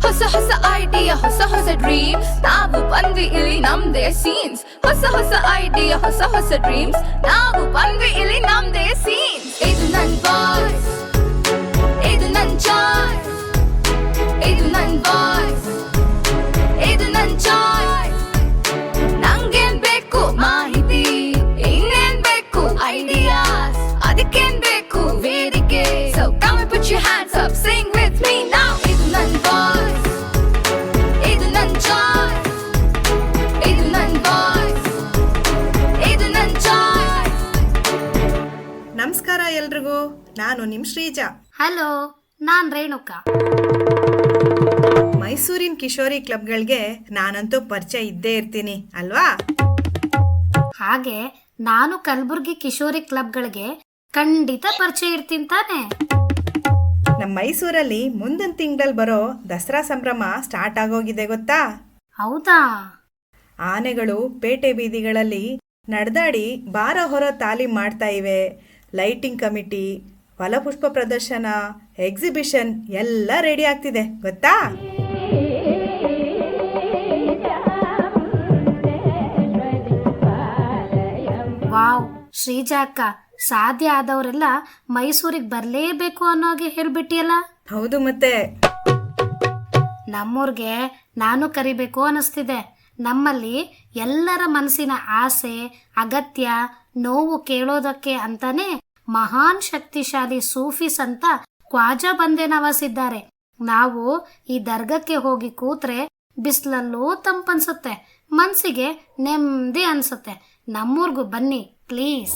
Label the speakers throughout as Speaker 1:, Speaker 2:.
Speaker 1: ಹೊಸ ಹೊಸ ಐಡಿಯಾ ಹೊಸ ಹೊಸ ಡ್ರೀಮ್ಸ್ ನಾವು ಬಂದ್ವಿ ಇಲ್ಲಿ ನಮ್ದೇ ಸೀನ್ಸ್ ಹೊಸ ಹೊಸ ಐಡಿಯಾ ಹೊಸ ಹೊಸ ಡ್ರೀಮ್ಸ್ ನಾವು ಬಂದ್ವಿ ಇಲ್ಲಿ ನಮ್ದೇ ಸೀನ್ಸ್ ಇದು ನನ್ ವಾಯ್ಸ್ ಇದು ನನ್ ಚಾಯ್ಸ್ ಇದು ನನ್ ವಾಯ್ಸ್ ಇದು ನನ್ ಚಾಯ್ಸ್ ನಂಗೇನ್ ಬೇಕು ಮಾಹಿತಿ ಇನ್ನೇನ್ ಬೇಕು ಐಡಿಯಾಸ್ ಅದಕ್ಕೇನ್ ಬೇಕು ವೇದಿಕೆ so come and put your hands up sing with me now ಇದು ನನ್ ವಾಯ್ಸ್ ಇದು ನನ್ ಚಾಯ್ಸ್ ಇದು ನನ್ ವಾಯ್ಸ್ ಇದು ನನ್ ಚಾಯ್ಸ್.
Speaker 2: ನಮಸ್ಕಾರ ಎಲ್ರಿಗೂ, ನಾನು ನಿಮ್ ಶ್ರೀಜಾ.
Speaker 3: ಹಲೋ, ನಾನ್ ರೇಣುಕಾ.
Speaker 2: ಮೈಸೂರಿನ ಕಿಶೋರಿ ಕ್ಲಬ್ಗಳಿಗೆ ನಾನಂತೂ ಪರಿಚಯ ಇದ್ದೇ ಇರ್ತೀನಿ ಅಲ್ವಾ?
Speaker 3: ಹಾಗೆ ನಾನು ಕಲಬುರ್ಗಿ ಕಿಶೋರಿ ಕ್ಲಬ್ಗಳಿಗೆ ಖಂಡಿತ ಪರಿಚಯ ಇರ್ತೀನಿ ತಾನೆ.
Speaker 2: ನಮ್ಮ ಮೈಸೂರಲ್ಲಿ ಮುಂದಿನ ತಿಂಗಳಲ್ಲಿ ಬರೋ ದಸರಾ ಸಂಭ್ರಮ ಸ್ಟಾರ್ಟ್ ಆಗೋಗಿದೆ ಗೊತ್ತಾ?
Speaker 3: ಹೌದಾ?
Speaker 2: ಆನೆಗಳು ಪೇಟೆ ಬೀದಿಗಳಲ್ಲಿ ನಡೆದಾಡಿ ಬಾರ ಹೊರ ತಾಲೀಮ್ ಮಾಡ್ತಾ ಇವೆ. ಲೈಟಿಂಗ್ ಕಮಿಟಿ, ಫಲಪುಷ್ಪ ಪ್ರದರ್ಶನ, ಎಕ್ಸಿಬಿಷನ್ ಎಲ್ಲ ರೆಡಿ ಆಗ್ತಿದೆ ಗೊತ್ತಾ?
Speaker 3: ವಾವ್ ಶ್ರೀಜಾ ಅಕ್ಕ, ಸಾಧ್ಯ ಆದವರೆಲ್ಲ ಮೈಸೂರಿಗೆ ಬರ್ಲೇಬೇಕು ಅನ್ನೋಗೆ ಹೇಳ್ಬಿಟ್ಟಿಯಲ್ಲ.
Speaker 2: ಹೌದು, ಮತ್ತೆ
Speaker 3: ನಮ್ಮೂರ್ಗೆ ನಾನು ಕರಿಬೇಕು ಅನಿಸ್ತಿದೆ. ನಮ್ಮಲ್ಲಿ ಎಲ್ಲರ ಮನಸ್ಸಿನ ಆಸೆ, ಅಗತ್ಯ, ನೋವು ಕೇಳೋದಕ್ಕೆ ಅಂತಾನೆ ಮಹಾನ್ ಶಕ್ತಿಶಾಲಿ ಸೂಫೀಸ್ ಅಂತ ಖ್ವಾಜಾ ಬಂದೆ ನವಾಸಿದ್ದಾರೆ. ನಾವು ಈ ದರ್ಗಕ್ಕೆ ಹೋಗಿ ಕೂತ್ರೆ ಬಿಸಿಲಲ್ಲೂ ತಂಪನ್ಸುತ್ತೆ, ಮನ್ಸಿಗೆ ನೆಮ್ಮದಿ ಅನ್ಸುತ್ತೆ. ನಮ್ಮೂರ್ಗೂ ಬನ್ನಿ ಪ್ಲೀಸ್.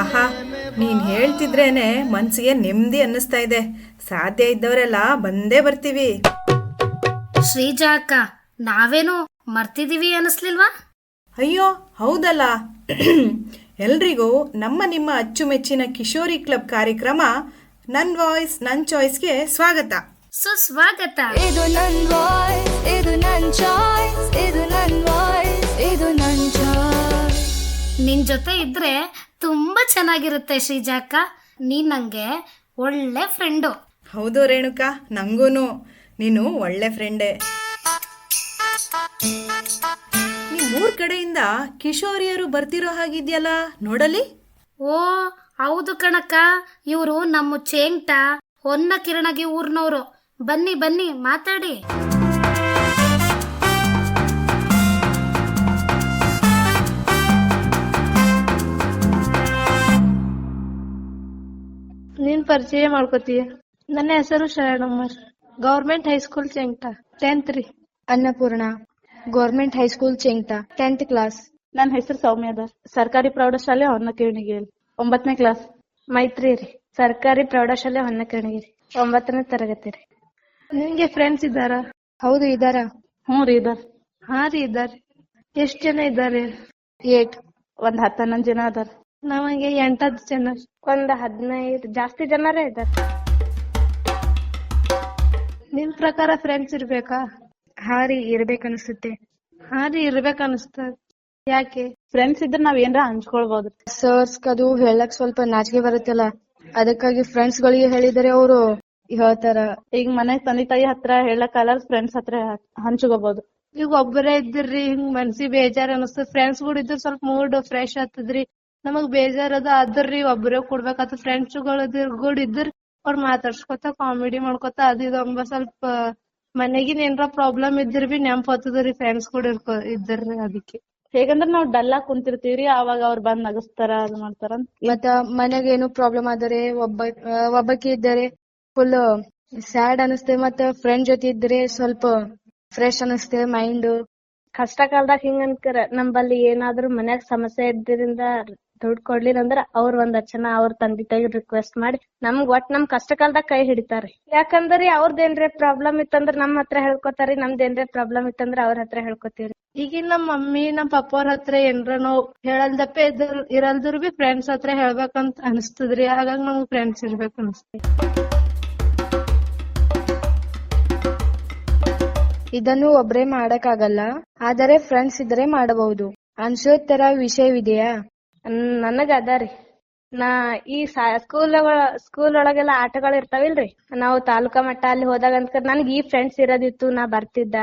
Speaker 2: ಆಹಾ, ನೀನ್ ಹೇಳ್ತಿದ್ರೇನೆ ಮನ್ಸಿಗೆ ನೆಮ್ಮದಿ ಅನ್ನಿಸ್ತಾ ಇದೆ. ಸಾಧ್ಯ ಇದ್ದವರೆಲ್ಲ ಬಂದೇ ಬರ್ತೀವಿ.
Speaker 3: ಶ್ರೀಜಾ ಅಕ್ಕ, ನಾವೇನು ಮರ್ತಿದೀವಿ ಅನಿಸ್ಲಿಲ್ವಾ?
Speaker 2: ಅಯ್ಯೋ ಹೌದಲ್ಲ. ಎಲ್ರಿಗೂ ನಮ್ಮ ನಿಮ್ಮ ಅಚ್ಚುಮೆಚ್ಚಿನ ಕಿಶೋರಿ ಕ್ಲಬ್ ಕಾರ್ಯಕ್ರಮ ನನ್ ವಾಯ್ಸ್ ನನ್ ಚಾಯ್ಸ್ಗೆ ಸ್ವಾಗತ,
Speaker 3: ಸುಸ್ವಾಗತ.
Speaker 1: ಇದು ನನ್ ವಾಯ್ಸ್ ಇದು ನನ್ ಚಾಯ್ಸ್ ಇದು ನನ್ ವಾಯ್ಸ್ ಇದು ನನ್ ಚಾಯ್ಸ್.
Speaker 3: ನಿನ್ ಜೊತೆ ಇದ್ರೆ ತುಂಬಾ ಚೆನ್ನಾಗಿರುತ್ತೆ ಶ್ರೀಜಾ ಅಕ್ಕ. ನೀನ್ ನಂಗೆ ಒಳ್ಳೆ ಫ್ರೆಂಡು.
Speaker 2: ಹೌದು ರೇಣುಕಾ, ನಂಗೂನು ನೀನು ಒಳ್ಳೆ ಫ್ರೆಂಡೇ. ಮೂರ್ ಕಡೆಯಿಂದ ಕಿಶೋರಿಯರು ಬರ್ತಿರೋ ಹಾಗಿದ್ಯಲ್ಲ, ನೋಡಲಿ.
Speaker 3: ಓ ಹೌದು ಕಣಕ್ಕ, ಇವರು ನಮ್ಮ ಚೇಂಗ್ಟ ಹೊನ್ನ ಕಿರಣಗಿ ಊರ್ನವ್ರು. ಬನ್ನಿ ಬನ್ನಿ ಮಾತಾಡಿ.
Speaker 4: ನೀನ್ ಪರಿಚಯ ಮಾಡ್ಕೋತೀಯ? ನನ್ನ ಹೆಸರು ಶರಣಮ್ಮ, ಗೌರ್ಮೆಂಟ್ ಹೈಸ್ಕೂಲ್ ಚೆಂಗ್ಟ, 10th ರೀ.
Speaker 5: ಅನ್ನಪೂರ್ಣ, ಗೌರ್ಮೆಂಟ್ ಹೈಸ್ಕೂಲ್ ಚೆಂಗ್ಟ, 10th ಕ್ಲಾಸ್.
Speaker 4: ನನ್ನ ಹೆಸರು ಸೌಮ್ಯದಾರ್, ಸರ್ಕಾರಿ ಪ್ರೌಢಶಾಲೆ ಹೊನ್ನಕಿರಣಿಗಿರಿ, 9ನೇ ಕ್ಲಾಸ್. ಮೈತ್ರಿ ರೀ, ಸರ್ಕಾರಿ ಪ್ರೌಢಶಾಲೆ ಹೊನ್ನಕಿರಣಿಗಿರಿ, 9ನೇ ತರಗತಿ ರೀ. ನಿಮ್ಗೆ ಫ್ರೆಂಡ್ಸ್ ಇದ್ದಾರ?
Speaker 5: ಹೌದು ಇದಾರ.
Speaker 4: ಹ್ಞೂ ರೀ ಇದಾರ. ಹಾ ರೀ ಇದಾರ. ಎಷ್ಟ್ ಜನ ಇದ್ದಾರೆ?
Speaker 5: 8.
Speaker 4: ಒಂದ್ 10-11 ಜನ ಅದಾರ. ನಮಗೆ 8 ಜನ, ಒಂದ್ 15 ಜಾಸ್ತಿ ಜನರೇ ಇದಾರ. ನಿಮ್ ಪ್ರಕಾರ ಫ್ರೆಂಡ್ಸ್ ಇರ್ಬೇಕಾ?
Speaker 5: ಹಾ ರೀ, ಇರ್ಬೇಕನ್ಸುತ್ತೆ.
Speaker 4: ಹಾ ರೀ ಇರ್ಬೇಕನ್ಸ್ತದ. ಯಾಕೆ? ಫ್ರೆಂಡ್ಸ್ ಇದ್ರೆ ನಾವ್ ಏನ್ರ ಹಂಚ್ಕೊಳ್ಬಹುದು.
Speaker 5: ಸರ್ಸ್ ಅದು ಹೇಳಕ್ ಸ್ವಲ್ಪ ನಾಚಿಕೆ ಬರುತ್ತಲ್ಲ, ಅದಕ್ಕಾಗಿ ಫ್ರೆಂಡ್ಸ್ ಗಳಿಗೆ ಹೇಳಿದರೆ ಅವರು ಹೇಳ್ತಾರ.
Speaker 4: ಈಗ ಮನೆಗ್ ತಂದೆ ತಾಯಿ ಹತ್ರ ಹೇಳಕ್ಕಾಗಲ್ಲ, ಫ್ರೆಂಡ್ಸ್ ಹತ್ರ ಹಂಚ್ಕೋಬಹುದು. ಈಗ ಒಬ್ಬರೇ ಇದ್ರಿ, ಹಿಂಗ್ ಮನ್ಸಿಗೆ ಬೇಜಾರ್ ಅನಸ್ತದ. ಫ್ರೆಂಡ್ಸ್ ಕೂಡ ಇದ್ರ ಸ್ವಲ್ಪ ಮೂಡ್ ಫ್ರೆಶ್ ಆಗ್ತದ್ರಿ. ನಮಗ್ ಬೇಜಾರದ ಆದ್ರಿ ಒಬ್ಬರೇ ಕೊಡ್ಬೇಕಾತ. ಫ್ರೆಂಡ್ಸ್ ಕೂಡ ಇದ್ರ ಅವ್ರ ಮಾತಾಡ್ಸ್ಕೊತ ಕಾಮಿಡಿ ಮಾಡ್ಕೊತ ಅದು ಇದು ಅಂಬ ಸ್ವಲ್ಪ ಮನೆಗಿನ ಏನ್ರ ಪ್ರಾಬ್ಲಮ್ ಇದ್ರ ಬಿ ನೆಂಪ್ ಹತ್ತದ್ರಿ ಫ್ರೆಂಡ್ಸ್ ಕೂಡ ಇದ್ರಿ. ಅದಕ್ಕೆ ಹೇಗಂದ್ರ ನಾವ್ ಡಲ್ಲಾ ಕುಂತಿರ್ತೀವ್ರಿ, ಅವಾಗ ಅವ್ರ ಬಂದ್ ನಗಸ್ತಾರ, ಅದ್ ಮಾಡ್ತಾರ.
Speaker 5: ಮತ್ತ ಮನೆಗ ಏನು ಪ್ರಾಬ್ಲಮ್ ಆದರೆ ಒಬ್ಬಕ್ಕೆ ಇದ್ದರೆ ಫುಲ್ ಸ್ಯಾಡ್ ಅನಿಸ್ತೇ. ಮತ್ತ ಫ್ರೆಂಡ್ ಜೊತೆ ಇದ್ರೆ ಸ್ವಲ್ಪ ಫ್ರೆಶ್ ಅನಿಸ್ತೇ ಮೈಂಡ್.
Speaker 4: ಕಷ್ಟ ಕಾಲದಾಗ ಹಿಂಗ ಅನ್ಕರ, ನಮ್ಮಲ್ಲಿ ಏನಾದ್ರು ಮನ್ಯಾಗ ಸಮಸ್ಯೆ ಇದ್ರಿಂದ ದುಡ್ಡು ಕೊಡ್ಲಿಲ್ಲ ಅಂದ್ರ ಅವ್ರ ಒಂದ್ ಅಚ್ಚನ ಅವ್ರ ತಂದೆ ತಾಯಿಗೆ ರಿಕ್ವೆಸ್ಟ್ ಮಾಡಿ ನಮ್ಗ್ ಒಟ್ ನಮ್ ಕಷ್ಟ ಕಾಲದಾಗ ಕೈ ಹಿಡಿತಾರಿ. ಯಾಕಂದ್ರಿ ಅವ್ರದೇನ್ರೆ ಪ್ರಾಬ್ಲಮ್ ಇತ್ತಂದ್ರ ನಮ್ ಹತ್ರ ಹೇಳ್ಕೊತಾರಿ, ನಮ್ದೇನ್ರೆ ಪ್ರಾಬ್ಲಮ್ ಇತ್ತಂದ್ರ ಅವ್ರ ಹತ್ರ ಹೇಳ್ಕೊತೀವ್ರಿ. ಈಗಿನ ನಮ್ ಮಮ್ಮಿ ನಮ್ ಪಪ್ಪ ಅವ್ರ ಹತ್ರ ಏನ್ರ ನಾವ್ ಹೇಳಲ್ದಪ್ಪೆ ಇರಲ್ದ್ರು ಬಿ ಫ್ರೆಂಡ್ಸ್ ಹತ್ರ ಹೇಳ್ಬೇಕಂತ ಅನಿಸ್ತದ್ರಿ. ಹಾಗಾಗಿ ನಮ್ಗ್ ಫ್ರೆಂಡ್ಸ್ ಇರ್ಬೇಕು ಅನಿಸ್ತೈತಿ.
Speaker 5: ಇದನ್ನು ಒಬ್ರೇ ಮಾಡಕ್ಕಾಗಲ್ಲ, ಆದರೆ ಫ್ರೆಂಡ್ಸ್ ಇದ್ರೆ ಮಾಡಬಹುದು ಅನ್ಸೋ ತರ ವಿಷಯವಿದೆಯಾ?
Speaker 4: ನನಗ ಅದಾರಿ. ನಾ ಈ ಸ್ಕೂಲ್ ಒಳಗೆಲ್ಲ ಆಟಗಳು ಇರ್ತಾವಿಲ್ರಿ, ನಾವು ತಾಲೂಕಾ ಮಟ್ಟ ಅಲ್ಲಿ ಹೋದಾಗ ಅಂತ ನನ್ಗ ಈ ಫ್ರೆಂಡ್ಸ್ ಇರೋದಿತ್ತು, ನಾ ಬರ್ತಿದ್ದ.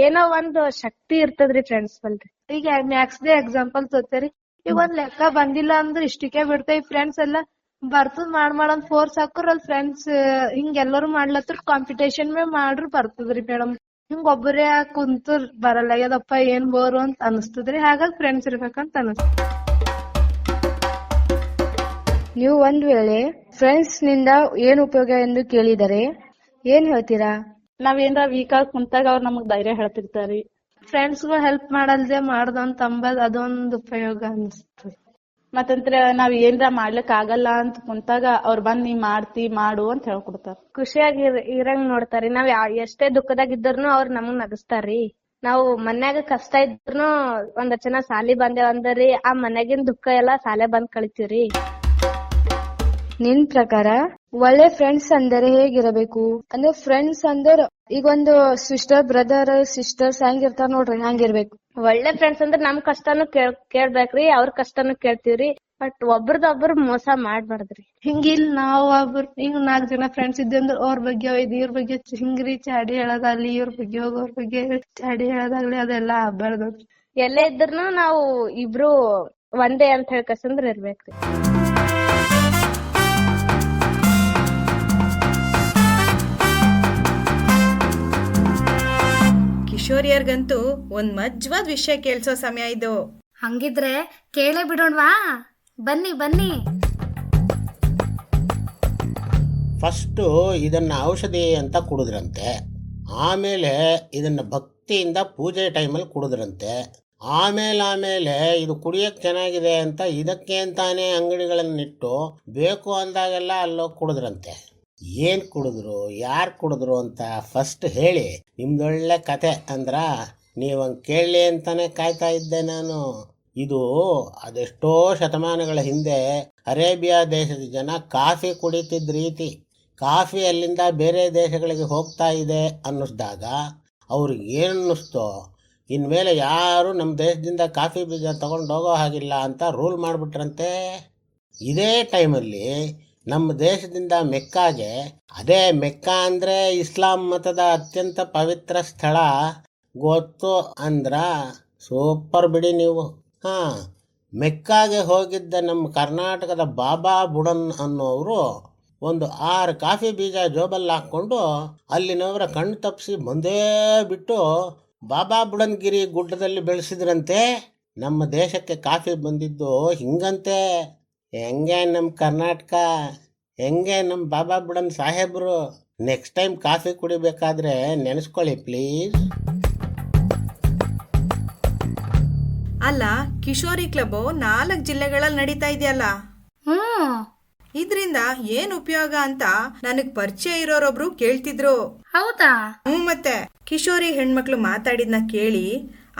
Speaker 4: ಏನೋ ಒಂದು ಶಕ್ತಿ ಇರ್ತದ್ರಿ ಫ್ರೆಂಡ್ಸ್ ಬಲ್ರಿ. ಈಗ ಮ್ಯಾಕ್ಸ್ ದೇ ಎಕ್ಸಾಂಪಲ್ ತೋತೇರಿ, ಈಗ ಒಂದ್ ಲೆಕ್ಕ ಬಂದಿಲ್ಲ ಅಂದ್ರೆ ಇಷ್ಟಕ್ಕೆ ಬಿಡ್ತೇವಿ. ಫ್ರೆಂಡ್ಸ್ ಎಲ್ಲ ಬರ್ತದ್ ಮಾಡಂದ್ ಫೋರ್ಸ್ ಹಾಕೋರ್ ಅಲ್ಲಿ ಫ್ರೆಂಡ್ಸ್ ಹಿಂಗ್ ಎಲ್ಲರೂ ಮಾಡ್ಲತ್ರ ಕಾಂಪಿಟೇಷನ್ ಮಾಡ್ರು ಬರ್ತದ್ರಿ ಮೇಡಮ್. ಹಿಂಗ್ ಒಬ್ಬರೇ ಕುಂತರ್ ಬರಲ್ಲ ಯದಪ್ಪ ಏನ್ ಬೋರು ಅಂತ ಅನಸ್ತದ್ರಿ. ಹಾಗಾಗಿ ಫ್ರೆಂಡ್ಸ್ ಇರ್ಬೇಕಂತ ಅನಸ್ತದ.
Speaker 5: ನೀವು ಒಂದ್ ವೇಳೆ ಫ್ರೆಂಡ್ಸ್ ನಿಂದ ಏನ್ ಉಪಯೋಗ ಎಂದು ಕೇಳಿದರೆ ಏನ್ ಹೇಳ್ತೀರಾ?
Speaker 6: ನಾವೇನ್ರ ವೀಕ್ ಆಗಿ ಕುಂತಾಗ ಅವ್ರು ನಮಗ್ ಧೈರ್ಯ ಹೇಳ್ತಿರ್ತಾರಿ.
Speaker 4: ಫ್ರೆಂಡ್ಸ್ ಗಳು ಹೆಲ್ಪ್ ಮಾಡಲ್ದೆ ಮಾಡ್ದಂತ ಅಂಬದ್ ಅದೊಂದು ಉಪಯೋಗ ಅನಿಸ್ತದೆ.
Speaker 6: ಮತ್ತಂತ್ರ ನಾವ್ ಏನ್ರ ಮಾಡ್ಲಿಕ್ ಆಗಲ್ಲ ಅಂತ ಕುಂತಾಗ ಅವ್ರ ಬಂದ್ ನೀ ಮಾಡು ಅಂತ ಹೇಳ್ಕೊಡ್ತಾರ.
Speaker 4: ಖುಷಿಯಾಗಿ ಇರಂಗ್ ನೋಡ್ತಾರಿ. ನಾವ್ ಎಷ್ಟೇ ದುಃಖದಾಗ ಇದ್ರೂನು ಅವ್ರ ನಮಗ್ ನಗಸ್ತಾರಿ. ನಾವು ಮನ್ಯಾಗ ಕಷ್ಟ ಇದ್ರೂನು ಒಂದ್ ಜನ ಸಾಲಿ ಬಂದೇವ್ ಅಂದ್ರಿ ಆ ಮನ್ಯಾಗಿನ್ ದುಃಖ ಎಲ್ಲಾ ಸಾಲೆ ಬಂದ್ ಕಳಿತೀವ್ರಿ.
Speaker 5: ನಿನ್ ಪ್ರಕಾರ ಒಳ್ಳೆ ಫ್ರೆಂಡ್ಸ್ ಅಂದರೆ ಹೇಗಿರಬೇಕು? ಅಂದ್ರೆ ಫ್ರೆಂಡ್ಸ್ ಅಂದ್ರೆ ಈಗ ಒಂದು ಸಿಸ್ಟರ್ ಬ್ರದರ್ ಸಿಸ್ಟರ್ಸ್ ಹೆಂಗಿರ್ತಾರ ನೋಡ್ರಿ, ಹಂಗಿರ್ಬೇಕು.
Speaker 4: ಒಳ್ಳೆ ಫ್ರೆಂಡ್ಸ್ ಅಂದ್ರೆ ನಮ್ ಕಷ್ಟನು ಕೇಳ್ಬೇಕ್ರಿ, ಅವ್ರ ಕಷ್ಟನು ಕೇಳ್ತೀವ್ರಿ. ಬಟ್ ಒಬ್ರದೊಬ್ರು ಮೋಸ ಮಾಡ್ಬಾರ್ದ್ರಿ. ಹಿಂಗಿಲ್ ನಾವ್ ಹಿಂಗ್ 4 ಜನ ಫ್ರೆಂಡ್ಸ್ ಇದ್ವಿ ಅಂದ್ರೆ ಅವ್ರ ಬಗ್ಗೆ ಇವ್ರ ಬಗ್ಗೆ ಹಿಂಗ್ರಿ ಚಾಡಿ ಹೇಳೋದಾಗ್ಲಿ, ಇವ್ರ ಬಗ್ಗೆ ಅವ್ರ ಬಗ್ಗೆ ಚಾಡಿ ಹೇಳೋದಾಗ್ಲಿ ಅದೆಲ್ಲ ಆಗ್ಬಾರ್ದು. ಎಲ್ಲೇ ಇದ್ರೂನು ನಾವು ಇಬ್ರು ಒಂದೇ ಅಂತ ಹೇಳ್ಕಸಂದ್ರ ಇರ್ಬೇಕ್ರಿ.
Speaker 2: ಕಿಶೋರಿಯರ್ಗಂತೂ ಒಂದ್ ಮಜ್ವಾದ ವಿಷಯ ಕೇಳ್ಸೋ ಸಮಯ ಇದು.
Speaker 3: ಹಂಗಿದ್ರೆ ಕೇಳೇ ಬಿಡೋಣವಾ? ಬನ್ನಿ ಬನ್ನಿ.
Speaker 7: ಫಸ್ಟು ಇದನ್ನು ಔಷಧಿ ಅಂತ ಕುಡಿದ್ರಂತೆ, ಆಮೇಲೆ ಇದನ್ನು ಭಕ್ತಿಯಿಂದ ಪೂಜೆ ಟೈಮಲ್ಲಿ ಕುಡಿದ್ರಂತೆ, ಆಮೇಲೆ ಇದು ಕುಡಿಯೋಕ್ಕೆ ಚೆನ್ನಾಗಿದೆ ಅಂತ ಇದಕ್ಕೆ ಅಂತಾನೆ ಅಂಗಡಿಗಳನ್ನಿಟ್ಟು ಬೇಕು ಅಂದಾಗೆಲ್ಲ ಅಲ್ಲೋಗಿ ಕುಡಿದ್ರಂತೆ. ಏನು ಕುಡಿದ್ರು, ಯಾರು ಕುಡಿದ್ರು ಅಂತ ಫಸ್ಟ್ ಹೇಳಿ ನಿಮ್ದೊಳ್ಳೆ ಕತೆ ಅಂದ್ರ ನೀವಂಗೆ ಕೇಳಲಿ ಅಂತಾನೆ ಕಾಯ್ತಾ ಇದ್ದೆ ನಾನು. ಇದು ಅದೆಷ್ಟೋ ಶತಮಾನಗಳ ಹಿಂದೆ ಅರೇಬಿಯಾ ದೇಶದ ಜನ ಕಾಫಿ ಕುಡಿತಿದ್ದ ರೀತಿ. ಕಾಫಿ ಅಲ್ಲಿಂದ ಬೇರೆ ದೇಶಗಳಿಗೆ ಹೋಗ್ತಾ ಇದೆ ಅನ್ನಿಸ್ದಾಗ ಅವ್ರಿಗೆ ಏನು ಅನ್ನಿಸ್ತೋ, ಇನ್ಮೇಲೆ ಯಾರು ನಮ್ಮ ದೇಶದಿಂದ ಕಾಫಿ ಬೀಜ ತಗೊಂಡು ಹೋಗೋ ಹಾಗಿಲ್ಲ ಅಂತ ರೂಲ್ ಮಾಡಿಬಿಟ್ರಂತೆ. ಇದೇ ಟೈಮಲ್ಲಿ ನಮ್ಮ ದೇಶದಿಂದ ಮೆಕ್ಕಾಗೆ, ಅದೇ ಮೆಕ್ಕಾ ಅಂದರೆ ಇಸ್ಲಾಂ ಮತದ ಅತ್ಯಂತ ಪವಿತ್ರ ಸ್ಥಳ ಗೊತ್ತು ಅಂದ್ರ ಸೂಪರ್ ಬಿಡಿ ನೀವು. ಮೆಕ್ಕಾಗೆ ಹೋಗಿದ್ದ ನಮ್ಮ ಕರ್ನಾಟಕದ ಬಾಬಾ ಬುಡನ್ ಅನ್ನೋರು ಒಂದು 6 ಕಾಫಿ ಬೀಜ ಜೋಬಲ್ಲಿ ಹಾಕ್ಕೊಂಡು ಅಲ್ಲಿನವರ ಕಣ್ಣು ತಪ್ಪಿಸಿ ಬಂದೇ ಬಿಟ್ಟು ಬಾಬಾ ಬುಡನ್ಗಿರಿ ಗುಡ್ಡದಲ್ಲಿ ಬೆಳೆಸಿದ್ರಂತೆ. ನಮ್ಮ ದೇಶಕ್ಕೆ ಕಾಫಿ ಬಂದಿದ್ದು ಹಿಂಗಂತೆ. ಹೆಂಗೆ ನಮ್ಮ ಕರ್ನಾಟಕ, ಹೆಂಗೆ ನಮ್ಮ ಬಾಬಾ ಬುಡನ್ ಸಾಹೇಬ್ರು. ನೆಕ್ಸ್ಟ್ ಟೈಮ್ ಕಾಫಿ ಕುಡಿಬೇಕಾದ್ರೆ ನೆನೆಸ್ಕೊಳ್ಳಿ ಪ್ಲೀಸ್.
Speaker 2: ಅಲ್ಲ, ಕಿಶೋರಿ ಕ್ಲಬ್ 4 ಜಿಲ್ಲೆಗಳಲ್ಲಿ ನಡೀತಾ ಇದೆಯಲ್ಲ, ಇದ್ರಿಂದ ಏನ್ ಉಪಯೋಗ ಅಂತ ನನಗ್ ಪರಿಚಯ ಇರೋರೊಬ್ರು ಕೇಳ್ತಿದ್ರು.
Speaker 3: ಹೌದಾ?
Speaker 2: ಮತ್ತೆ ಕಿಶೋರಿ ಹೆಣ್ಮಕ್ಳು ಮಾತಾಡಿದ್ನ ಕೇಳಿ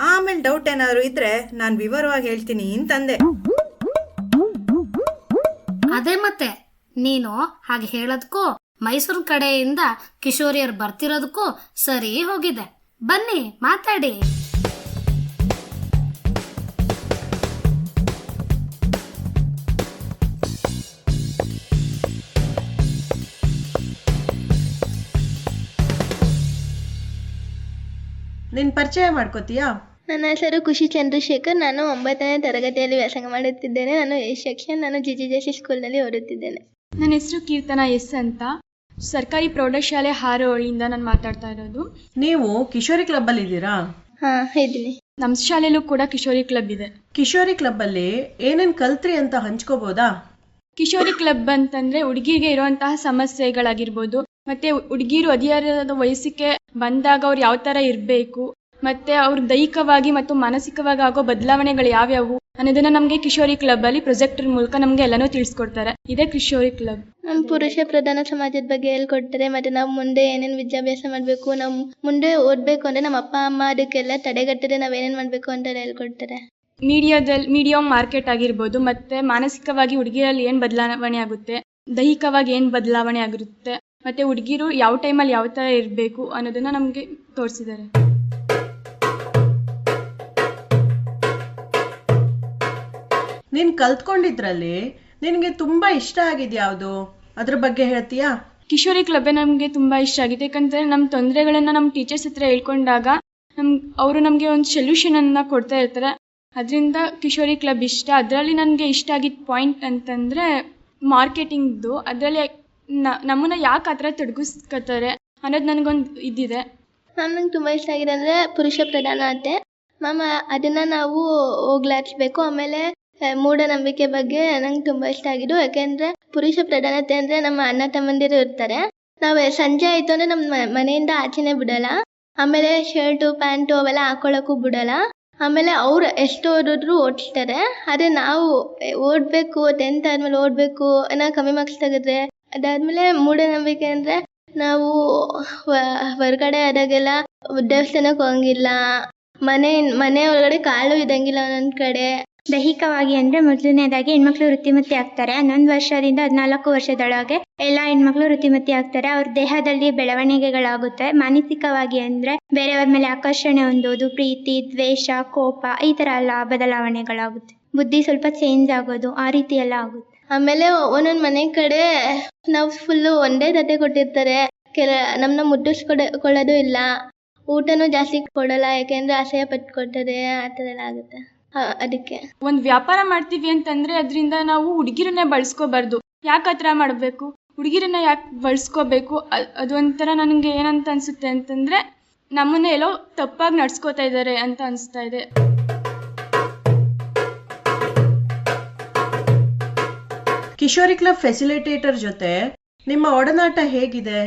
Speaker 2: ಆಮೇಲೆ ಡೌಟ್ ಏನಾದ್ರು ಇದ್ರೆ ನಾನ್ ವಿವರವಾಗಿ ಹೇಳ್ತೀನಿ ಅಂತಂದೆ.
Speaker 3: ಅದೇ ಮತ್ತೆ ನೀನು ಹಾಗೆ ಹೇಳೋದಕ್ಕೂ ಮೈಸೂರು ಕಡೆಯಿಂದ ಕಿಶೋರಿಯರ್ ಬರ್ತಿರೋದಕ್ಕೂ ಸರಿ ಹೋಗಿದೆ. ಬನ್ನಿ ಮಾತಾಡಿ.
Speaker 2: ನಿನ್ ಪರಿಚಯ ಮಾಡ್ಕೋತೀಯಾ?
Speaker 8: ನನ್ನ ಹೆಸರು ಖುಷಿ ಚಂದ್ರಶೇಖರ್. ನಾನು 9ನೇ ತರಗತಿಯಲ್ಲಿ ವ್ಯಾಸಂಗ ಮಾಡುತ್ತಿದ್ದೇನೆ. ನಾನು ಎ ಸೆಕ್ಷನ್. ನಾನು ಜಿಜಿಜೆಸಿ ಸ್ಕೂಲ್ನಲ್ಲಿ ಓದುತ್ತಿದ್ದೇನೆ.
Speaker 9: ನನ್ನ ಹೆಸರು ಕೀರ್ತನಾ ಎಸ್ ಅಂತ. ಸರ್ಕಾರಿ ಪ್ರೌಢಶಾಲೆ ಹಾರೋಳಿಯಿಂದ ನಾನು ಮಾತಾಡ್ತಾ ಇರೋದು.
Speaker 2: ನೀವು ಕಿಶೋರಿ ಕ್ಲಬ್ ಅಲ್ಲಿ ಇದ್ದೀರಾ?
Speaker 8: ಹಾ, ಇದ್ದೀನಿ.
Speaker 9: ನಮ್ಮ ಶಾಲೆಯಲ್ಲೂ ಕೂಡ ಕಿಶೋರಿ ಕ್ಲಬ್ ಇದೆ.
Speaker 2: ಕಿಶೋರಿ ಕ್ಲಬ್ ಅಲ್ಲಿ ಏನೇನ್ ಕಲ್ತ್ರಿ ಅಂತ ಹಂಚ್ಕೋಬಹುದಾ?
Speaker 9: ಕಿಶೋರಿ ಕ್ಲಬ್ ಅಂತಂದ್ರೆ ಹುಡುಗಿರಿಗೆ ಇರುವಂತಹ ಸಮಸ್ಯೆಗಳಾಗಿರ್ಬೋದು, ಮತ್ತೆ ಹುಡುಗಿರು ಹದಿಹರೆಯದ ವಯಸ್ಸಿಗೆ ಬಂದಾಗ ಅವ್ರು ಯಾವ ತರ ಇರಬೇಕು, ಮತ್ತೆ ಅವ್ರ ದೈಹಿಕವಾಗಿ ಮತ್ತು ಮಾನಸಿಕವಾಗಿ ಆಗೋ ಬದಲಾವಣೆಗಳು ಯಾವ್ಯಾವು ಅನ್ನೋದನ್ನ ನಮಗೆ ಕಿಶೋರಿ ಕ್ಲಬ್ ಅಲ್ಲಿ ಪ್ರೊಜೆಕ್ಟರ್ ಮೂಲಕ ನಮ್ಗೆ ಎಲ್ಲಾನು ತಿಳಿಸ್ಕೊಡ್ತಾರೆ. ಇದೇ ಕಿಶೋರಿ ಕ್ಲಬ್.
Speaker 8: ನಮ್ಮ ಪುರುಷ ಪ್ರಧಾನ ಸಮಾಜದ ಬಗ್ಗೆ ಹೇಳ್ಕೊಡ್ತಾರೆ. ಮತ್ತೆ ನಾವು ಮುಂದೆ ಏನೇನ್ ವಿದ್ಯಾಭ್ಯಾಸ ಮಾಡ್ಬೇಕು, ನಾವು ಮುಂದೆ ಓದ್ಬೇಕು ಅಂದ್ರೆ ನಮ್ಮ ಅಪ್ಪ ಅಮ್ಮ ಅದಕ್ಕೆಲ್ಲ ತಡೆಗಟ್ಟದೆ ನಾವ್ ಏನೇನ್ ಮಾಡ್ಬೇಕು ಅಂತ ಹೇಳ್ಕೊಡ್ತಾರೆ.
Speaker 9: ಮೀಡಿಯಂ ಮಾರ್ಕೆಟ್ ಆಗಿರ್ಬೋದು, ಮತ್ತೆ ಮಾನಸಿಕವಾಗಿ ಹುಡುಗಿರಲ್ಲಿ ಏನ್ ಬದಲಾವಣೆ ಆಗುತ್ತೆ, ದೈಹಿಕವಾಗಿ ಏನ್ ಬದಲಾವಣೆ ಆಗಿರುತ್ತೆ, ಮತ್ತೆ ಹುಡುಗಿರು ಯಾವ ಟೈಮಲ್ಲಿ ಯಾವ ತರ ಇರಬೇಕು ಅನ್ನೋದನ್ನ ನಮ್ಗೆ ತೋರಿಸಿದ್ದಾರೆ.
Speaker 10: ನೀನ್ ಕಲ್ತ್ಕೊಂಡಿದ್ರಲ್ಲಿ ನಿನಗೆ ತುಂಬಾ ಇಷ್ಟ ಆಗಿದ್ ಯಾವುದು, ಅದ್ರ ಬಗ್ಗೆ ಹೇಳ್ತೀಯಾ?
Speaker 9: ಕಿಶೋರಿ ಕ್ಲಬ್ಬೇ ನಮಗೆ ತುಂಬ ಇಷ್ಟ ಆಗಿದೆ. ಯಾಕಂದರೆ ನಮ್ಮ ತೊಂದರೆಗಳನ್ನು ನಮ್ಮ ಟೀಚರ್ಸ್ ಹತ್ರ ಹೇಳ್ಕೊಂಡಾಗ ಅವರು ನಮಗೆ ಒಂದು ಸೊಲ್ಯೂಷನನ್ನು ಕೊಡ್ತಾ ಇರ್ತಾರೆ. ಅದರಿಂದ ಕಿಶೋರಿ ಕ್ಲಬ್ ಇಷ್ಟ. ಅದರಲ್ಲಿ ನನಗೆ ಇಷ್ಟ ಆಗಿದ್ದ ಪಾಯಿಂಟ್ ಅಂತಂದರೆ ಮಾರ್ಕೆಟಿಂಗ್ದು. ಅದರಲ್ಲಿ ನಮ್ಮನ್ನು ಯಾಕೆ ಆ ಥರ ತೊಡಗಿಸ್ಕೊತಾರೆ ಅನ್ನೋದು ನನಗೊಂದು ಇದಿದೆ.
Speaker 8: ನಂಗೆ ತುಂಬ ಇಷ್ಟ ಆಗಿದೆ ಅಂದರೆ ಪುರುಷ ಪ್ರಧಾನತೆ ಮ್ಯಾಮ್, ಅದನ್ನು ನಾವು ಹೋಗ್ಲಾಡಿಸ್ಬೇಕು. ಆಮೇಲೆ ಮೂಢನಂಬಿಕೆ ಬಗ್ಗೆ ನಂಗೆ ತುಂಬ ಇಷ್ಟ ಆಗಿದ್ದು. ಯಾಕೆಂದರೆ ಪುರುಷ ಪ್ರಧಾನತೆ ಅಂದರೆ ನಮ್ಮ ಅಣ್ಣ ತಮ್ಮಂದಿರು ಇರ್ತಾರೆ. ನಾವು ಸಂಜೆ ಆಯಿತು ಅಂದರೆ ನಮ್ಮ ಮನೆಯಿಂದ ಆಚೆನೇ ಬಿಡಲ್ಲ. ಆಮೇಲೆ ಶರ್ಟು ಪ್ಯಾಂಟು ಅವೆಲ್ಲ ಹಾಕೊಳ್ಳೋಕ್ಕೂ ಬಿಡಲ್ಲ. ಆಮೇಲೆ ಅವ್ರು ಎಷ್ಟು ಓದಿದ್ರು ಓಡಿಸ್ತಾರೆ. ಆದರೆ ನಾವು ಓದಬೇಕು, 10th ಆದಮೇಲೆ ಓದಬೇಕು, ನಾವು ಕಮ್ಮಿ ಮಾರ್ಕ್ಸ್ ತೆಗೆದ್ರೆ. ಅದಾದಮೇಲೆ ಮೂಢನಂಬಿಕೆ ಅಂದರೆ ನಾವು ಹೊರಗಡೆ ಆದಾಗೆಲ್ಲ ದೇವಸ್ಥಾನಕ್ಕೆ ಹೋಗಂಗಿಲ್ಲ, ಮನೆ ಒಳಗಡೆ ಕಾಲು ಇದ್ದಂಗಿಲ್ಲ ಒಂದೊಂದು ಕಡೆ.
Speaker 11: ದೈಹಿಕವಾಗಿ ಅಂದರೆ ಮೊದಲನೇದಾಗಿ ಹೆಣ್ಮಕ್ಳು ಋತುಮತಿ ಆಗ್ತಾರೆ. 11 ವರ್ಷದಿಂದ 14 ವರ್ಷದೊಳಗೆ ಎಲ್ಲ ಹೆಣ್ಮಕ್ಳು ಋತುಮತಿ ಆಗ್ತಾರೆ. ಅವ್ರ ದೇಹದಲ್ಲಿ ಬೆಳವಣಿಗೆಗಳಾಗುತ್ತೆ. ಮಾನಸಿಕವಾಗಿ ಅಂದರೆ ಬೇರೆಯವ್ರ ಮೇಲೆ ಆಕರ್ಷಣೆ ಹೊಂದೋದು, ಪ್ರೀತಿ, ದ್ವೇಷ, ಕೋಪ, ಈ ಥರ ಎಲ್ಲ ಬದಲಾವಣೆಗಳಾಗುತ್ತೆ. ಬುದ್ಧಿ ಸ್ವಲ್ಪ ಚೇಂಜ್ ಆಗೋದು, ಆ ರೀತಿ ಎಲ್ಲ ಆಗುತ್ತೆ.
Speaker 8: ಆಮೇಲೆ ಒಂದೊಂದು ಮನೆ ಕಡೆ ನಾವು ಫುಲ್ಲು ಒಂದೇ ತಟ್ಟೆ ಕೊಟ್ಟಿರ್ತಾರೆ. ನಮ್ಮನ್ನ ಮುಟ್ಟಿಸ್ಕೊಳ್ಳೋದು ಇಲ್ಲ, ಊಟನೂ ಜಾಸ್ತಿ ಕೊಡಲ್ಲ. ಯಾಕೆಂದರೆ ಅಸಹ್ಯ ಪಟ್ಕೊಳ್ತಾರೆ, ಆ ಥರ ಎಲ್ಲ ಆಗುತ್ತೆ. ಅದಕ್ಕೆ
Speaker 9: ಒಂದು ವ್ಯಾಪಾರ ಮಾಡ್ತೀವಿ ಅಂತಂದರೆ ಅದರಿಂದ ನಾವು ಹುಡುಗಿರನ್ನೇ ಬಳಸ್ಕೋಬಾರ್ದು. ಯಾಕೆ ಆ ಥರ ಮಾಡಬೇಕು? ಹುಡುಗಿರನ್ನ ಯಾಕೆ ಬಳಸ್ಕೋಬೇಕು? ಅದೊಂಥರ ನನಗೆ ಏನಂತ ಅನಿಸುತ್ತೆ ಅಂತಂದರೆ ನಮ್ಮನ್ನ ಎಲ್ಲೋ ತಪ್ಪಾಗಿ ನಡ್ಸ್ಕೋತಾ ಇದ್ದಾರೆ ಅಂತ ಅನಿಸ್ತಾ ಇದೆ.
Speaker 10: ಕಿಶೋರಿ ಕ್ಲಬ್ ಫೆಸಿಲಿಟೇಟರ್ ಜೊತೆ ನಿಮ್ಮ ಒಡನಾಟ ಹೇಗಿದೆ?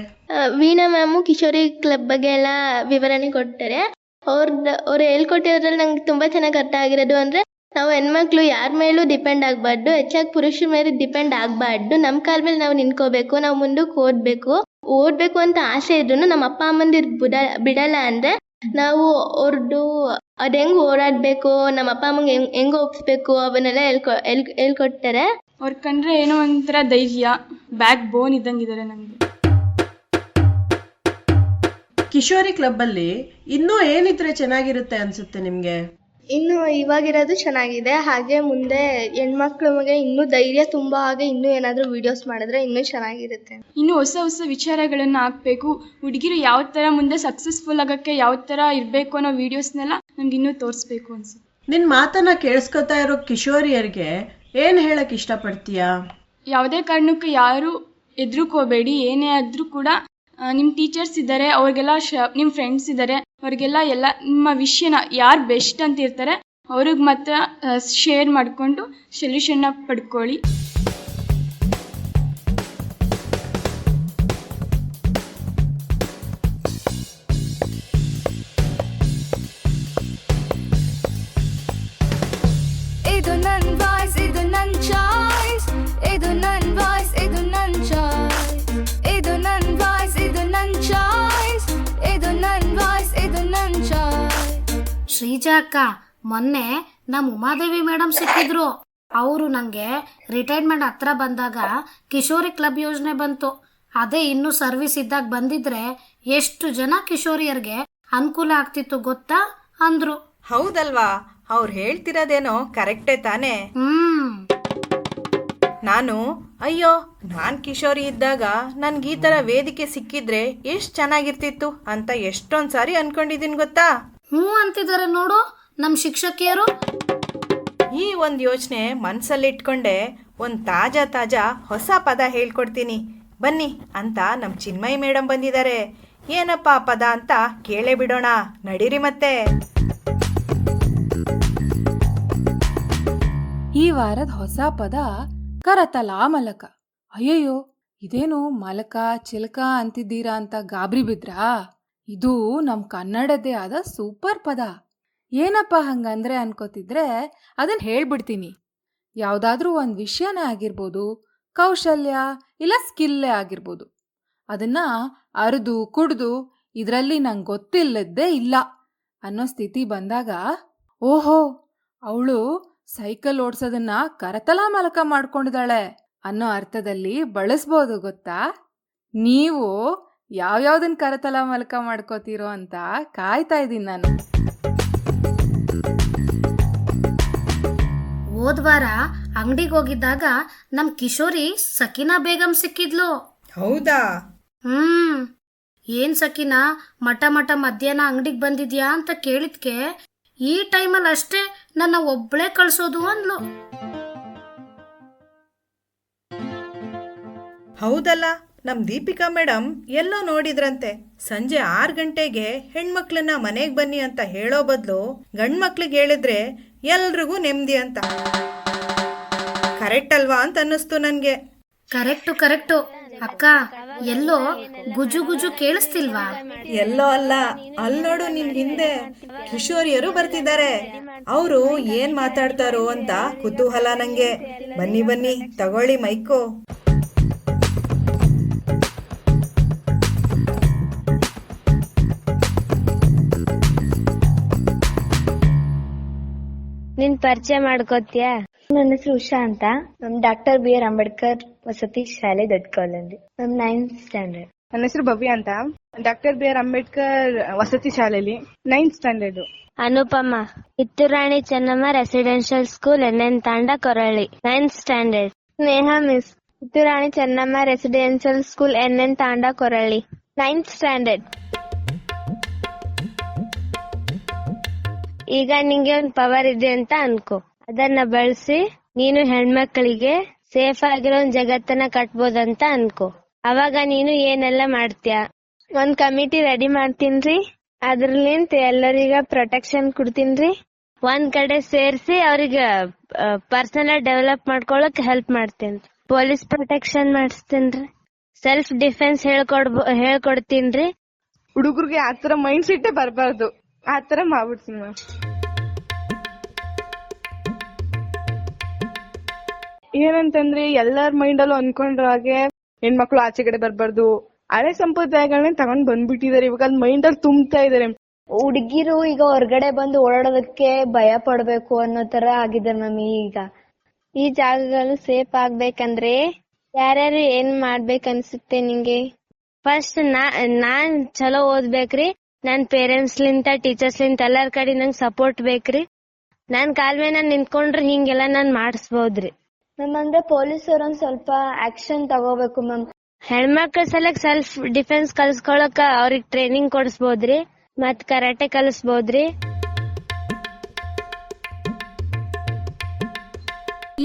Speaker 8: ವೀಣಾ ಮ್ಯಾಮು ಕಿಶೋರಿ ಕ್ಲಬ್ ಬಗ್ಗೆ ಎಲ್ಲ ವಿವರಣೆ ಕೊಡ್ತಾರೆ. ಅವ್ರು ಹೇಳ್ಕೊಟ್ಟಿರೋದ್ರಲ್ಲಿ ನಂಗೆ ತುಂಬ ಚೆನ್ನಾಗಿ ಅರ್ಥ ಆಗಿರೋದು ಅಂದರೆ ನಾವು ಹೆಣ್ಮಕ್ಳು ಯಾರ ಮೇಲೂ ಡಿಪೆಂಡ್ ಆಗಬಾರ್ದು, ಹೆಚ್ಚಾಗಿ ಪುರುಷರ ಮೇಲೆ ಡಿಪೆಂಡ್ ಆಗಬಾರ್ದು. ನಮ್ಮ ಕಾಲ ಮೇಲೆ ನಾವು ನಿಂತ್ಕೋಬೇಕು, ನಾವು ಮುಂದಕ್ಕೆ ಓದಬೇಕು ಅಂತ ಆಸೆ ಇದ್ರು ನಮ್ಮ ಅಪ್ಪ ಅಮ್ಮಂದಿರು ಬಿಡಲ್ಲ ಅಂದರೆ ನಾವು ಅವ್ರದ್ದು ಅದು ಹೆಂಗೆ ಓಡಾಡಬೇಕು, ನಮ್ಮ ಅಪ್ಪ ಅಮ್ಮಂಗೆ ಹೆಂಗೆ ಒಪ್ಪಿಸ್ಬೇಕು ಅವನ್ನೆಲ್ಲ ಹೇಳ್ಕೊಡ್ತಾರೆ.
Speaker 9: ಅವ್ರ ಕಂಡ್ರೆ ಏನೋ ಒಂಥರ ಧೈರ್ಯ, ಬ್ಯಾಕ್ ಬೋನ್ ಇದ್ದಂಗಿದ್ದಾರೆ ನನಗೆ.
Speaker 10: ಕಿಶೋರಿ ಕ್ಲಬ್ ಅಲ್ಲಿ ಇನ್ನೂ ಏನಿದ್ರೆ ಚೆನ್ನಾಗಿರುತ್ತೆ ಅನ್ಸುತ್ತೆ ನಿಮ್ಗೆ?
Speaker 8: ಇನ್ನು ಇವಾಗಿರೋದು ಚೆನ್ನಾಗಿದೆ. ಹಾಗೆ ಮುಂದೆ ಹೆಣ್ಮಕ್ಳಿಗೆ ಇನ್ನೂ ಧೈರ್ಯ ತುಂಬ, ಹಾಗೆ ಇನ್ನೂ ಏನಾದರೂ ವಿಡಿಯೋಸ್ ಮಾಡಿದ್ರೆ ಇನ್ನೂ ಚೆನ್ನಾಗಿರುತ್ತೆ.
Speaker 9: ಇನ್ನು ಹೊಸ ಹೊಸ ವಿಚಾರಗಳನ್ನು ಹಾಕಬೇಕು. ಹುಡುಗಿರು ಯಾವ ಥರ ಮುಂದೆ ಸಕ್ಸಸ್ಫುಲ್ ಆಗೋಕ್ಕೆ ಯಾವ ಥರ ಇರಬೇಕು ಅನ್ನೋ ವೀಡಿಯೋಸ್ನೆಲ್ಲ ನಮ್ಗೆ ಇನ್ನೂ ತೋರಿಸ್ಬೇಕು ಅನ್ಸುತ್ತೆ.
Speaker 10: ನಿನ್ನ ಮಾತನ್ನ ಕೇಳಿಸ್ಕೊತಾ ಇರೋ ಕಿಶೋರಿಯರಿಗೆ ಏನು ಹೇಳಕ್ ಇಷ್ಟಪಡ್ತೀಯಾ?
Speaker 9: ಯಾವುದೇ ಕಾರಣಕ್ಕೂ ಯಾರು ಹೆದ್ರುಕೋಬೇಡಿ. ಏನೇ ಆದರೂ ಕೂಡ ನಿಮ್ಮ ಟೀಚರ್ಸ್ ಇದ್ದಾರೆ, ಅವ್ರಿಗೆಲ್ಲ ನಿಮ್ಮ ಫ್ರೆಂಡ್ಸ್ ಇದ್ದಾರೆ, ಅವ್ರಿಗೆಲ್ಲ ನಿಮ್ಮ ವಿಷಯನ ಯಾರು ಬೆಸ್ಟ್ ಅಂತ ಇರ್ತಾರೆ ಅವ್ರಿಗೆ ಮಾತ್ರ ಶೇರ್ ಮಾಡಿಕೊಂಡು ಸೊಲ್ಯೂಷನ್ನ ಪಡ್ಕೊಳ್ಳಿ.
Speaker 1: ಇದು ನನ್ ವಾಯ್ಸ್, ಇದು ನನ್ ಚಾಯ್ಸ್, ಇದು ನನ್ ವಾಯ್ಸ್, ಇದು ನನ್ ಚಾಯ್ಸ್, ಇದು ನನ್ ವಾಯ್ಸ್, ಇದು ನನ್ ಚಾಯ್ಸ್, ಇದು ನನ್ ವಾಯ್ಸ್, ಇದು ನನ್ ಚಾಯ್ಸ್.
Speaker 3: ಶ್ರೀಜಾ ಅಕ್ಕ, ಮೊನ್ನೆ ನಮ್ಮ ಉಮಾದೇವಿ ಮೇಡಮ್ ಸಿಕ್ಕಿದ್ರು. ಅವರು ನನಗೆ ರಿಟೈರ್ಮೆಂಟ್ ಹತ್ರ ಬಂದಾಗ ಕಿಶೋರಿ ಕ್ಲಬ್ ಯೋಜನೆ ಬಂತು. ಅದೇ ಇನ್ನೂ ಸರ್ವಿಸ್ ಇದ್ದಾಗ ಬಂದಿದ್ರೆ ಎಷ್ಟು ಜನ ಕಿಶೋರಿಯರಿಗೆ ಅನುಕೂಲ ಆಗ್ತಿತ್ತು ಗೊತ್ತಾ ಅಂದ್ರು.
Speaker 2: ಹೌದಲ್ವಾ? ಅವ್ರು ಹೇಳ್ತಿರೋದೇನೋ ಕರೆಕ್ಟೇ ತಾನೇ. ನಾನ್ ಕಿಶೋರಿ ಇದ್ದಾಗ ನನ್ಗೆ ಈ ತರ ವೇದಿಕೆ ಸಿಕ್ಕಿದ್ರೆ ಎಷ್ಟ್ ಚೆನ್ನಾಗಿರ್ತಿತ್ತು ಅಂತ ಎಷ್ಟೊಂದ್ ಸಾರಿ ಅನ್ಕೊಂಡಿದೀನಿ ಗೊತ್ತಾ.
Speaker 3: ಅಂತಿದ್ದಾರೆ ನೋಡು ನಮ್ ಶಿಕ್ಷಕಿಯರು.
Speaker 2: ಈ ಒಂದ್ ಯೋಚನೆ ಮನ್ಸಲ್ಲಿಟ್ಕೊಂಡೆ ಒಂದ್ ತಾಜಾ ಹೊಸ ಪದ ಹೇಳ್ಕೊಡ್ತೀನಿ ಬನ್ನಿ ಅಂತ ನಮ್ ಚಿನ್ಮಯಿ ಮೇಡಮ್ ಬಂದಿದ್ದಾರೆ. ಏನಪ್ಪಾ ಪದ ಅಂತ ಕೇಳೇ ಬಿಡೋಣ, ನಡೀರಿ ಮತ್ತೆ.
Speaker 12: ಈ ವಾರದ ಹೊಸ ಪದ ಕರತಲ ಮಲಕ. ಅಯ್ಯಯ್ಯೋ, ಇದೇನು ಮಲಕ ಚಿಲಕ ಅಂತಿದ್ದೀರಾ ಅಂತ ಗಾಬರಿ ಬಿದ್ರಾ? ಇದು ನಮ್ ಕನ್ನಡದೇ ಆದ ಸೂಪರ್ ಪದ. ಏನಪ್ಪ ಹಂಗಂದ್ರೆ ಅನ್ಕೋತಿದ್ರೆ ಅದನ್ನ ಹೇಳ್ಬಿಡ್ತೀನಿ. ಯಾವ್ದಾದ್ರೂ ಒಂದ್ ವಿಷಯನೇ ಆಗಿರ್ಬೋದು, ಕೌಶಲ್ಯ ಇಲ್ಲ ಸ್ಕಿಲ್ಲೇ ಆಗಿರ್ಬೋದು, ಅದನ್ನ ಅರ್ದು ಕುಡ್ದು ಇದರಲ್ಲಿ ನಂಗೆ ಗೊತ್ತಿಲ್ಲದ್ದೇ ಇಲ್ಲ ಅನ್ನೋ ಸ್ಥಿತಿ ಬಂದಾಗ, ಓಹೋ ಅವಳು ಸೈಕಲ್ ಓಡ್ಸೋದನ್ನ ಕರತಲ ಮಲಕ ಮಾಡ್ಕೊಂಡಿದ್ದಾಳೆ ಅನ್ನೋ ಅರ್ಥದಲ್ಲಿ ಬಳಸ್ಬೋದು ಗೊತ್ತಾ. ನೀವು ಯಾವ್ಯಾವ್ದನ್ನ ಕರತಲ ಮಲಕ ಮಾಡ್ಕೋತೀರೋ ಅಂತ ಕಾಯ್ತಾ ಇದ್ದೀನಿ ನಾನು.
Speaker 3: ಹೋದ್ವಾರ ಅಂಗಡಿಗೆ ಹೋಗಿದ್ದಾಗ ನಮ್ ಕಿಶೋರಿ ಸಕಿನಾ ಬೇಗಂ ಸಿಕ್ಕಿದ್ಲು.
Speaker 2: ಹೌದಾ?
Speaker 3: ಏನ್ ಸಕಿನಾ ಮಠ ಮಧ್ಯಾಹ್ನ ಅಂಗಡಿಗೆ ಬಂದಿದ್ಯಾ ಅಂತ ಕೇಳಿದ್ಕೆ ಈ ಟೈಮಲ್ಲಿ ಅಷ್ಟೇ ನನ್ನ ಒಬ್ಳೇ ಕಳ್ಸೋದು ಅಂದ್ಲು.
Speaker 2: ಹೌದಲ್ಲ, ನಮ್ ದೀಪಿಕಾ ಮೇಡಮ್ ಎಲ್ಲೋ ನೋಡಿದ್ರಂತೆ. ಸಂಜೆ 6 ಗಂಟೆಗೆ ಹೆಣ್ಮಕ್ಳನ್ನ ಮನೆಗೆ ಬನ್ನಿ ಅಂತ ಹೇಳೋ ಬದಲು ಗಂಡ್ಮಕ್ಳಿಗೆ ಹೇಳಿದ್ರೆ ಎಲ್ರಿಗೂ ನೆಮ್ಮದಿ ಅಂತ. ಕರೆಕ್ಟ್ ಅಲ್ವಾ ಅಂತ ಅನ್ನಿಸ್ತು ನನ್ಗೆ.
Speaker 3: ಕರೆಕ್ಟು ಅಕ್ಕ, ಎಲ್ಲೋ ಗುಜು ಕೇಳಿಸ್ತಿಲ್ವಾ?
Speaker 2: ಎಲ್ಲೋ ಅಲ್ಲ, ಅಲ್ಲಿ ನೋಡು ನಿನ್ ಹಿಂದೆ ಕಿಶೋರಿಯರು ಬರ್ತಿದ್ದಾರೆ. ಅವರು ಏನ್ ಮಾತಾಡ್ತಾರೋ ಅಂತ ಕುತೂಹಲ ನಂಗೆ. ಬನ್ನಿ ತಗೊಳ್ಳಿ ಮೈಕೋ.
Speaker 5: ನಿನ್ ಪರಿಚಯ ಮಾಡ್ಕೋತೀಯಾ? ನನ್ನ ಹೆಸರು ಉಷಾ ಅಂತ. ನಮ್ ಡಾಕ್ಟರ್ BR ಅಂಬೇಡ್ಕರ್ ವಸತಿ ಶಾಲೆ ದೊಡ್ಡಕೋಲಂದಿ. ನಮ್ 9th ಸ್ಟ್ಯಾಂಡರ್ಡ್.
Speaker 6: ನನ್ನ ಹೆಸರು ಭವ್ಯ ಅಂತ. ಡಾಕ್ಟರ್ BR ಅಂಬೇಡ್ಕರ್ ವಸತಿ ಶಾಲೆಯಲ್ಲಿ 9th standard.
Speaker 5: Anupama, Kitturani Chennamma residential school NN Tanda Korali 9th standard. Sneha miss, Kitturani Chennamma residential school NN Tanda Korali 9th standard. ಈಗ ನಿಂಗೆ ಒಂದ್ ಪವರ್ ಇದೆ ಅಂತ ಅನ್ಕೋ. ಅದನ್ನ ಬಳಸಿ ನೀನು ಹೆಣ್ಮಕ್ಳಿಗೆ ಸೇಫ್ ಆಗಿರೋ ಒಂದ್ ಜಗತ್ತನ್ನ ಕಟ್ಬೋದಂತ ಅನ್ಕೋ. ಅವಾಗ ನೀನು ಏನೆಲ್ಲ ಮಾಡ್ತೀಯ? ಒಂದ್ ಕಮಿಟಿ ರೆಡಿ ಮಾಡ್ತೀನ್ರಿ. ಅದ್ರಲಿಂತ ಎಲ್ಲರಿಗ ಪ್ರೊಟೆಕ್ಷನ್ ಕೊಡ್ತೀನ್ರಿ. ಒಂದ್ ಕಡೆ ಸೇರ್ಸಿ ಅವ್ರಿಗೆ ಪರ್ಸನಲ್ ಡೆವಲಪ್ ಮಾಡ್ಕೊಳಕ್ ಹೆಲ್ಪ್ ಮಾಡ್ತೀನಿ. ಪೊಲೀಸ್ ಪ್ರೊಟೆಕ್ಷನ್ ಮಾಡಿಸ್ತೀನ್ರಿ. ಸೆಲ್ಫ್ ಡಿಫೆನ್ಸ್ ಹೇಳ್ಕೊಡ್ತೀನ್ರಿ.
Speaker 6: ಹುಡುಗರಿಗೆ ಆತರ ಮೈಂಡ್ ಸೆಟ್ ಬರ್ಬಾರ್ದು, ಆತರ ಮಾಡ್ಬಿಡ್ತೀನಿ ಮ್ಯಾಮ್. ಏನಂತಂದ್ರೆ ಎಲ್ಲಾರ ಮೈಂಡ್ ಅಲ್ಲೂ ಅನ್ಕೊಂಡ್ರ ಹಾಗೆ ಹೆಣ್ಮಕ್ಳು ಆಚೆ ಕಡೆ ಬರ್ಬಾರ್ದು, ಹಳೆ ಸಂಪ್ರದಾಯಗಳನ್ನ ತಗೊಂಡ್ ಬಂದ್ಬಿಟ್ಟಿದಾರೆ. ಇವಾಗ ಅಲ್ಲಿ ಮೈಂಡ್ ಅಲ್ಲಿ ತುಂಬ್ತಾ ಇದಾರೆ.
Speaker 5: ಹುಡುಗಿರು ಈಗ ಹೊರಗಡೆ ಬಂದು ಓಡಾಡೋದಕ್ಕೆ ಭಯ ಪಡ್ಬೇಕು ಅನ್ನೋ ತರ ಆಗಿದೆ ಮ್ಯಾಮ್. ಈಗ ಈ ಜಾಗಗಳು ಸೇಫ್ ಆಗ್ಬೇಕಂದ್ರೆ ಯಾರ್ಯಾರು ಏನ್ ಮಾಡ್ಬೇಕನ್ಸುತ್ತೆ ನಿಂಗೆ? ಫಸ್ಟ್ ನಾನ್ ಚಲೋ ಓದ್ಬೇಕ್ರಿ. ನನ್ ಪೇರೆಂಟ್ಸ್ ಲಿಂತ ಟೀಚರ್ಸ್ ಲಿಂತ ಎಲ್ಲಾರ ಕಡೆ ನಂಗೆ ಸಪೋರ್ಟ್ ಬೇಕ್ರಿ. ನಾನ್ ಕಾಲ್ ಮೇಲೆ ನಾನ್ ನಿಂತ್ಕೊಂಡ್ರೆ ಹಿಂಗೆಲ್ಲ ನಾನ್ ಮಾಡಿಸ್ಬೋದ್ರಿ. ಮ್ಯಾಮ್ ಅಂದ್ರೆ ಪೊಲೀಸರು ಒಂದ್ ಸ್ವಲ್ಪ ಆಕ್ಷನ್ ತಗೋಬೇಕು ಮ್ಯಾಮ್. ಹೆಣ್ಮಕ್ಳ ಸಲಕ್ ಸೆಲ್ಫ್ ಡಿಫೆನ್ಸ್ ಕಲ್ಸ್ಕೊಳಕ ಅವ್ರಿಗೆ ಟ್ರೈನಿಂಗ್ ಕೊಡಿಸ್ಬೋದ್ರಿ, ಮತ್ ಕರಾಟೆ ಕಲಿಸ್ಬೋದ್ರಿ.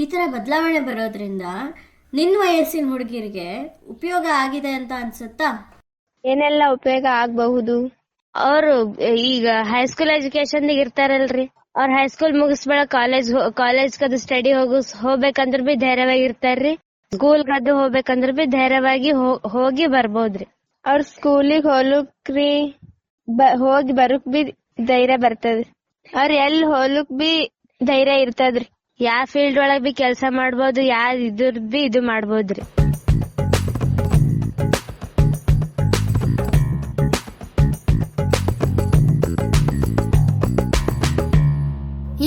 Speaker 13: ಈ ತರ ಬದಲಾವಣೆ ಬರೋದ್ರಿಂದ ನಿನ್ ವಯಸ್ಸಿನ ಹುಡುಗಿರಿಗೆ ಉಪಯೋಗ ಆಗಿದೆ ಅಂತ ಅನ್ಸುತ್ತಾ?
Speaker 5: ಏನೆಲ್ಲ ಉಪಯೋಗ ಆಗಬಹುದು? ಅವರು ಈಗ ಹೈಸ್ಕೂಲ್ ಎಜುಕೇಶನ್ ಇರ್ತಾರಲ್ರಿ, ಅವ್ರ ಹೈಸ್ಕೂಲ್ ಮುಗಿಸ್ಬೇಡ ಕಾಲೇಜ್ ಕದು ಸ್ಟಡಿ ಹೋಗ್ಬೇಕಂದ್ರ ಬಿ ಧೈರ್ಯವಾಗಿ ಇರ್ತಾರ್ರಿ. ಸ್ಕೂಲ್ ಕದು ಹೋಗ್ಬೇಕಂದ್ರ ಬಿ ಧೈರ್ಯವಾಗಿ ಹೋಗಿ ಬರ್ಬೋದ್ರಿ. ಅವ್ರ ಸ್ಕೂಲಿಗೆ ಹೋಗಿ ಬರುಕ್ ಬಿ ಧೈರ್ಯ ಬರ್ತದ್ರಿ. ಅವ್ರ ಎಲ್ಲಿ ಹೋಲಕ್ ಬಿ ಧೈರ್ಯ ಇರ್ತದ್ರಿ. ಯಾವ ಫೀಲ್ಡ್ ಒಳಗ್ ಬಿ ಕೆಲ್ಸ ಮಾಡ್ಬೋದು, ಇದ್ರ ಬಿ ಇದು ಮಾಡ್ಬೋದ್ರಿ.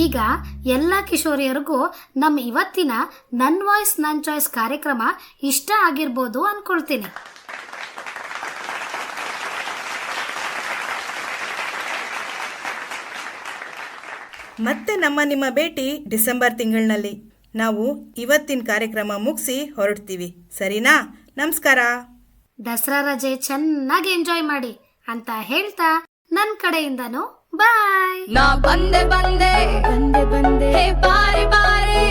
Speaker 3: ಈಗ ಎಲ್ಲ ಕಿಶೋರಿಯರಿಗೂ ನಮ್ಮ ಇವತ್ತಿನ ನನ್ ವಾಯ್ಸ್ ನನ್ ಚಾಯ್ಸ್ ಕಾರ್ಯಕ್ರಮ ಇಷ್ಟ ಆಗಿರ್ಬೋದು ಅನ್ಕೊಳ್ತೀನಿ.
Speaker 2: ಮತ್ತೆ ನಿಮ್ಮ ಭೇಟಿ ಡಿಸೆಂಬರ್ ತಿಂಗಳಿನಲ್ಲಿ. ನಾವು ಇವತ್ತಿನ ಕಾರ್ಯಕ್ರಮ ಮುಗಿಸಿ ಹೊರಡ್ತೀವಿ, ಸರಿನಾ? ನಮಸ್ಕಾರ.
Speaker 3: ದಸರಾ ರಜೆ ಚೆನ್ನಾಗಿ ಎಂಜಾಯ್ ಮಾಡಿ ಅಂತ ಹೇಳ್ತಾ ನನ್ ಕಡೆಯಿಂದನು ಬಾಯ್.
Speaker 1: ನಾ ಬಂದೆ ಹೇ ಬಾರೆ